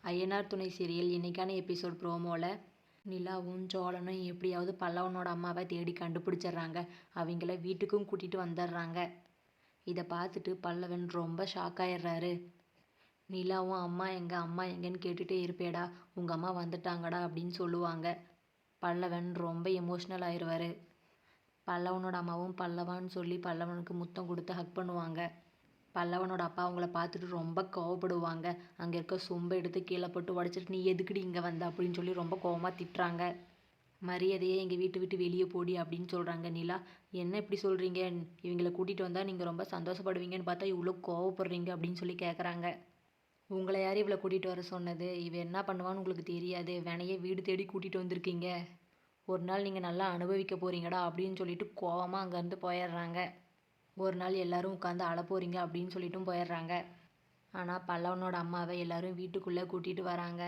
ஐயனார் துணை சீரியல் இன்னைக்கான எபிசோட் ப்ரோமோவில் நிலாவும் சோழனும் எப்படியாவது பல்லவனோட அம்மாவை தேடி கண்டுபிடிச்சிட்றாங்க. அவங்கள வீட்டுக்கும் கூட்டிகிட்டு வந்துடுறாங்க. இதை பார்த்துட்டு பல்லவன் ரொம்ப ஷாக் ஆயிடுறாரு. நிலாவும் அம்மா எங்கன்னு கேட்டுகிட்டே இருப்பேடா, உங்கள் அம்மா வந்துட்டாங்கடா அப்படின்னு சொல்லுவாங்க. பல்லவன் ரொம்ப எமோஷ்னல் ஆயிடுவார். பல்லவனோட அம்மாவும் பல்லவான்னு சொல்லி பல்லவனுக்கு முத்தம் கொடுத்து ஹக் பண்ணுவாங்க. பல்லவனோட அப்பா அவங்கள பார்த்துட்டு ரொம்ப கோவப்படுவாங்க. அங்கே இருக்க சொம்பை எடுத்து கீழே போட்டு உடச்சிட்டு, நீ எதுக்குடி இங்கே வந்த அப்படின்னு சொல்லி ரொம்ப கோவமாக திட்டுறாங்க. மரியாதையே எங்கள் வீட்டு விட்டு வெளியே போடி அப்படின்னு சொல்கிறாங்க. நிலா, என்ன இப்படி சொல்கிறீங்க? இவங்களை கூட்டிகிட்டு வந்தால் நீங்கள் ரொம்ப சந்தோஷப்படுவீங்கன்னு பார்த்தா இவ்வளோ கோவப்படுறீங்க அப்படின்னு சொல்லி கேட்குறாங்க. உங்களை யார் இவளை கூட்டிகிட்டு வர சொன்னது? இவன் என்ன பண்ணுவான்னு உங்களுக்கு தெரியாது. வேணையே வீடு தேடி கூட்டிகிட்டு வந்திருக்கீங்க. ஒரு நாள் நீங்கள் நல்லா அனுபவிக்க போகிறீங்கடா அப்படின்னு சொல்லிட்டு கோவமாக அங்கேருந்து போயிடுறாங்க. ஒரு நாள் எல்லோரும் உட்காந்து அழ போகிறீங்க அப்படின்னு சொல்லிட்டும் போயிடுறாங்க. ஆனால் பல்லவனோட அம்மாவை எல்லோரும் வீட்டுக்குள்ளே கூட்டிகிட்டு வராங்க.